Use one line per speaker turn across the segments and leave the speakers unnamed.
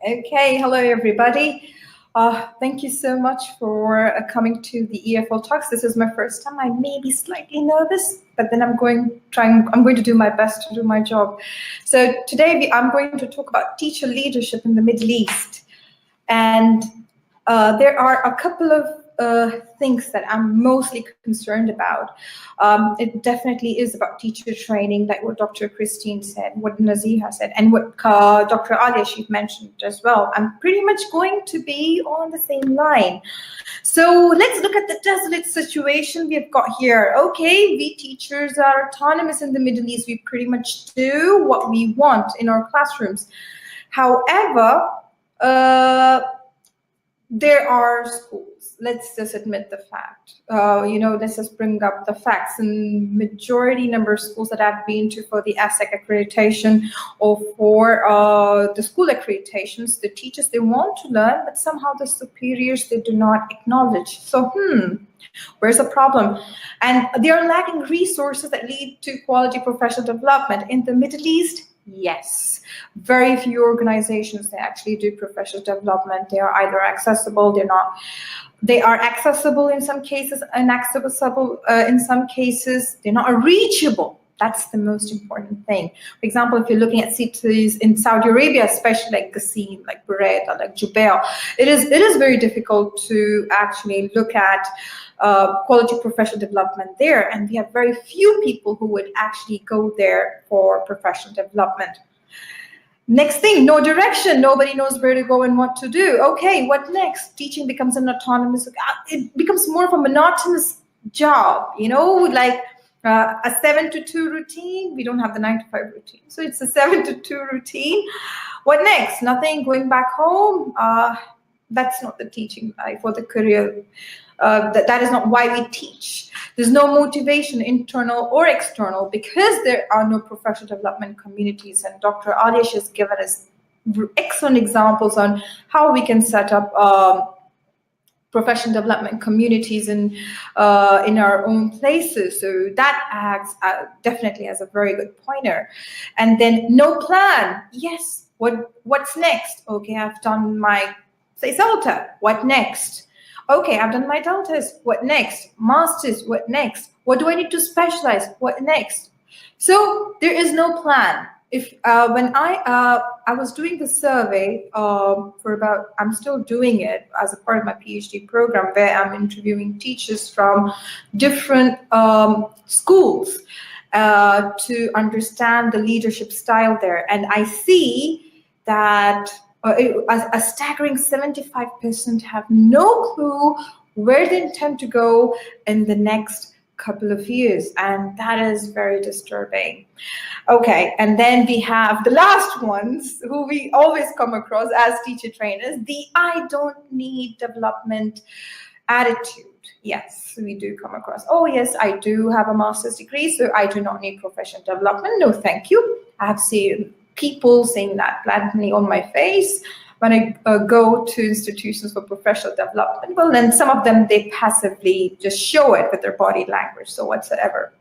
Okay, hello everybody. Thank you so much for coming to the EFLtalks. This is my first time. I may be slightly nervous, but then I'm going to do my best to do my job. So today I'm going to talk about teacher leadership in the Middle East, and there are a couple of things that I'm mostly concerned about. It definitely is about teacher training, like what Dr. Christine said, what Naziha said, and what Dr. Alia Sheikh mentioned as well. I'm pretty much going to be on the same line. So let's look at the desolate situation we've got here. Okay, we teachers are autonomous in the Middle East. We pretty much do what we want in our classrooms. However, there are schools. Let's just admit the fact. Let's just bring up the facts. And majority number of schools that I've been to for the ASEC accreditation or for the school accreditations, the teachers, they want to learn, but somehow the superiors, they do not acknowledge. So, where's the problem? And they are lacking resources that lead to quality professional development. In the Middle East, yes, very few organizations, they actually do professional development. They are either accessible, they are accessible in some cases, inaccessible in some cases, they're not reachable. That's the most important thing. For example, if you're looking at cities in Saudi Arabia, especially like Qassim, like Buraydah, like Jubail, it is very difficult to actually look at quality professional development there, and we have very few people who would actually go there for professional development. Next thing, no direction. Nobody knows where to go and what to do. Okay, what next? Teaching becomes an autonomous, it becomes more of a monotonous job, like a 7 to 2 routine. We don't have the 9 to 5 routine. So it's a 7 to 2 routine. What next? Nothing, going back home. That's not the teaching life or the career. That is not why we teach. There's no motivation, internal or external, because there are no professional development communities. And Dr. Alish has given us excellent examples on how we can set up professional development communities in our own places. So that acts definitely as a very good pointer. And then no plan. Yes, what's next? Okay, I've done my DESOLATE. What next? Okay, I've done my deltas. What next? Masters. What next? What do I need to specialize? What next? So there is no plan. If when I was doing the survey I'm still doing it as a part of my PhD program, where I'm interviewing teachers from different schools to understand the leadership style there, and I see that a staggering 75% have no clue where they intend to go in the next couple of years, and that is very disturbing. Okay, and then we have the last ones who we always come across as teacher trainers, the I don't need development attitude. Yes, we do come across, oh yes, I do have a master's degree, so I do not need professional development. No, thank you. I have seen people saying that blatantly on my face when I go to institutions for professional development. Well, then some of them, they passively just show it with their body language, so whatsoever.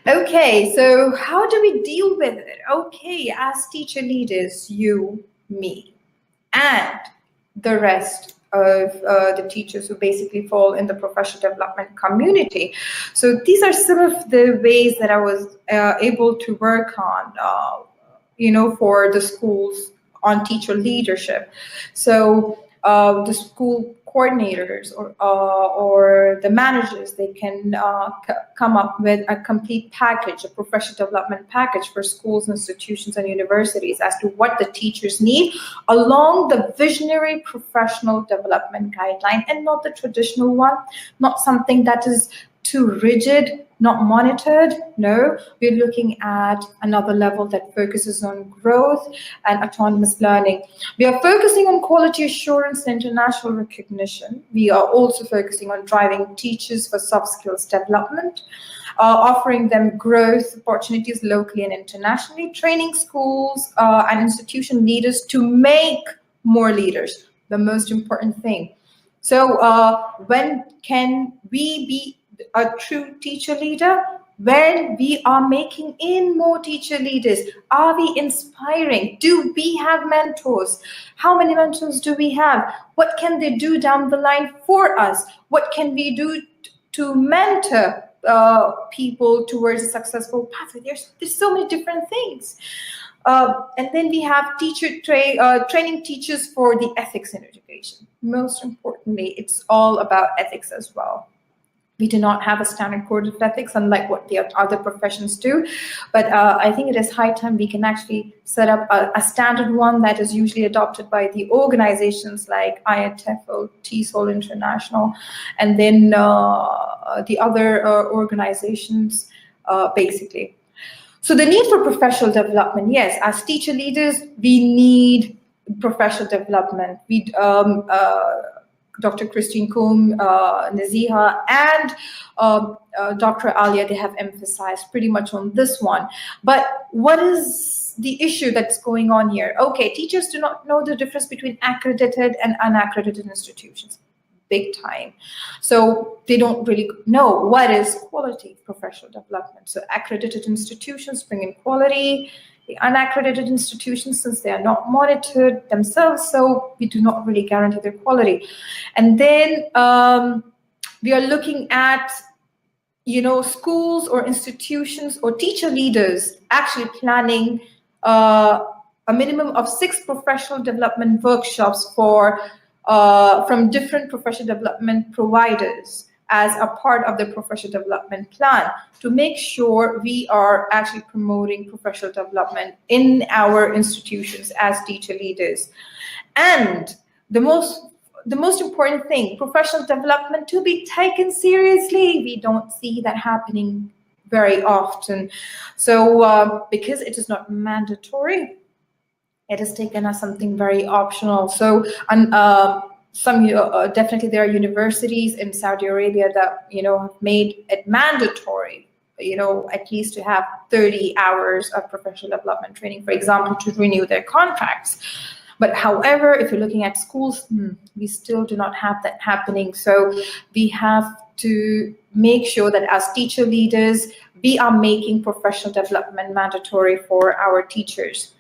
Okay, so how do we deal with it? Okay, as teacher leaders, you, me, and the rest of the teachers who basically fall in the professional development community. So these are some of the ways that I was able to work on, for the schools on teacher leadership. So the school coordinators or the managers, they can come up with a complete package, a professional development package for schools, institutions, and universities as to what the teachers need along the visionary professional development guideline, and not the traditional one, not something that is too rigid, not monitored. No, we're looking at another level that focuses on growth and autonomous learning. We are focusing on quality assurance and international recognition. We are also focusing on driving teachers for soft skills development, offering them growth opportunities locally and internationally, training schools and institution leaders to make more leaders, the most important thing. So when can we be a true teacher leader? when we are making in more teacher leaders? Are we inspiring? Do we have mentors? How many mentors do we have? What can they do down the line for us? What can we do to mentor people towards a successful pathway? There's so many different things. And then we have training teachers for the ethics in education. Most importantly, it's all about ethics as well. We do not have a standard code of ethics, unlike what the other professions do. But I think it is high time we can actually set up a standard one that is usually adopted by the organizations like INTEFL, TESOL International, and then the other organizations, basically. So the need for professional development, yes, as teacher leaders, we need professional development. Dr. Christine Koum, Naziha, and Dr. Alia, they have emphasized pretty much on this one. But what is the issue that's going on here? Okay, teachers do not know the difference between accredited and unaccredited institutions. Big time. So they don't really know what is quality professional development. So accredited institutions bring in quality. The unaccredited institutions, since they are not monitored themselves, so we do not really guarantee their quality. And then we are looking at, schools or institutions or teacher leaders actually planning a minimum of 6 professional development workshops from different professional development providers as a part of the professional development plan, to make sure we are actually promoting professional development in our institutions as teacher leaders. And the most important thing, professional development to be taken seriously. We don't see that happening very often. So because it is not mandatory, it is taken as something very optional. So definitely there are universities in Saudi Arabia that have made it mandatory, at least to have 30 hours of professional development training, for example, to renew their contracts. But however, if you're looking at schools, we still do not have that happening. So we have to make sure that as teacher leaders, we are making professional development mandatory for our teachers.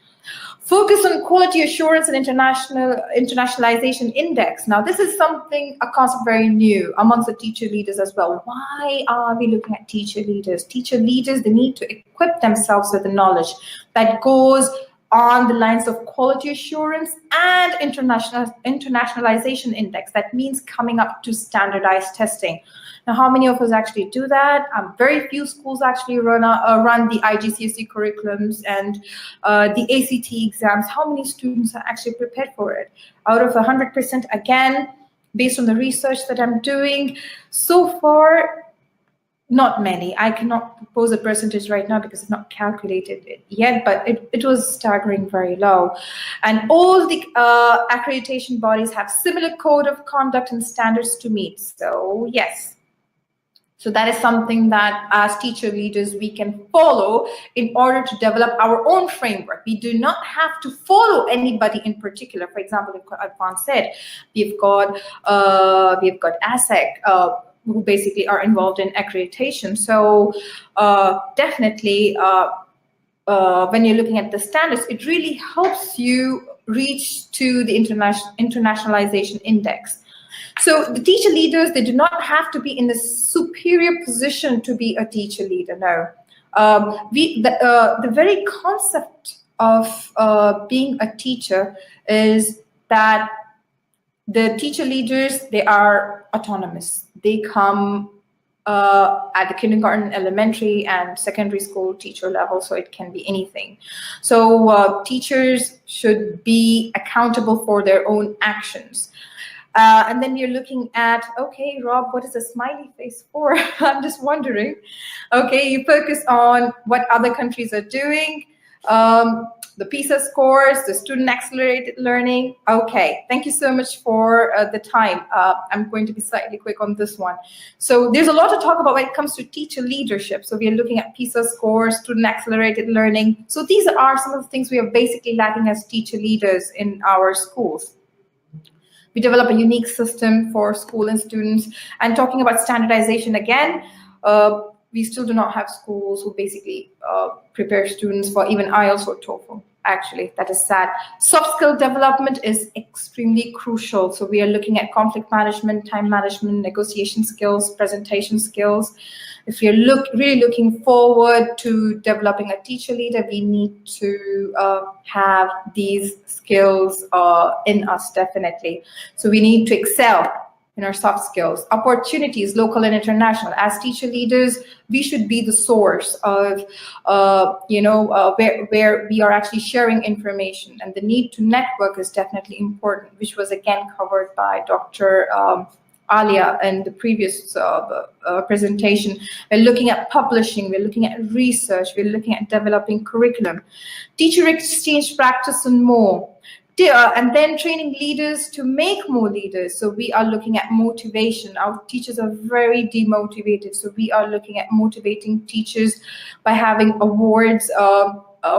Focus on quality assurance and internationalization index. Now, this is a concept very new amongst the teacher leaders as well. Why are we looking at teacher leaders? Teacher leaders, they need to equip themselves with the knowledge that goes on the lines of quality assurance and internationalization index. That means coming up to standardized testing. Now, how many of us actually do that? Very few schools actually run the IGCSE curriculums and the ACT exams. How many students are actually prepared for it? Out of 100%, again, based on the research that I'm doing, so far, not many. I cannot propose a percentage right now because I've not calculated it yet, but it was staggering very low. And all the accreditation bodies have similar code of conduct and standards to meet. So yes. So that is something that as teacher leaders, we can follow in order to develop our own framework. We do not have to follow anybody in particular. For example, like Advan said, we've got ASEC, who basically are involved in accreditation. So definitely, when you're looking at the standards, it really helps you reach to the internationalization index. So the teacher leaders, they do not have to be in a superior position to be a teacher leader, no. The very concept of being a teacher is that the teacher leaders, they are autonomous. They come at the kindergarten, elementary, and secondary school teacher level, so it can be anything. So teachers should be accountable for their own actions. And then you're looking at, okay, Rob, what is a smiley face for? I'm just wondering. Okay, you focus on what other countries are doing, the PISA scores, the student accelerated learning. Okay, thank you so much for the time. I'm going to be slightly quick on this one. So there's a lot to talk about when it comes to teacher leadership. So we are looking at PISA scores, student accelerated learning. So these are some of the things we are basically lacking as teacher leaders in our schools. We develop a unique system for school and students. And talking about standardization again, we still do not have schools who basically prepare students for even IELTS or TOEFL. Actually, that is sad. Soft skill development is extremely crucial. So we are looking at conflict management, time management, negotiation skills, presentation skills. If you're really looking forward to developing a teacher leader, we need to have these skills in us, definitely. So we need to excel in our soft skills. Opportunities, local and international. As teacher leaders, we should be the source of, where we are actually sharing information. And the need to network is definitely important, which was again covered by Dr. Alia in the previous presentation. We're looking at publishing, we're looking at research, we're looking at developing curriculum, teacher exchange practice and more. And then training leaders to make more leaders. So we are looking at motivation. Our teachers are very demotivated. So we are looking at motivating teachers by having awards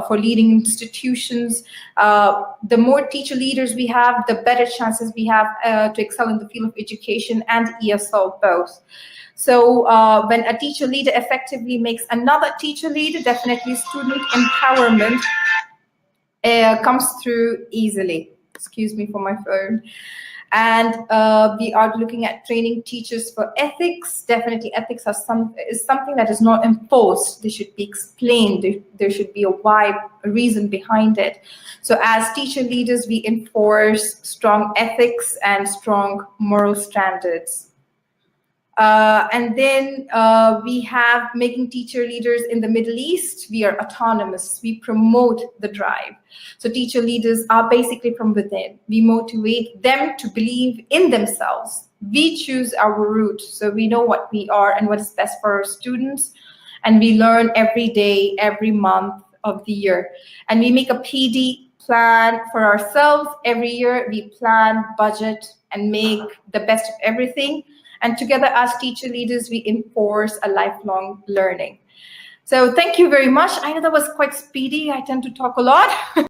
for leading institutions. The more teacher leaders we have, the better chances we have to excel in the field of education and ESL both. So when a teacher leader effectively makes another teacher leader, definitely student empowerment comes through easily. Excuse me for my phone. And we are looking at training teachers for ethics. Definitely ethics is something that is not enforced. They should be explained. There should be a why, a reason behind it. So as teacher leaders, we enforce strong ethics and strong moral standards. And then we have making teacher leaders in the Middle East. We are autonomous. We promote the drive. So teacher leaders are basically from within. We motivate them to believe in themselves. We choose our route. So we know what we are and what is best for our students. And we learn every day, every month of the year. And we make a PD plan for ourselves. Every year we plan, budget, and make the best of everything. And together as teacher leaders, we enforce a lifelong learning. So thank you very much. I know that was quite speedy. I tend to talk a lot.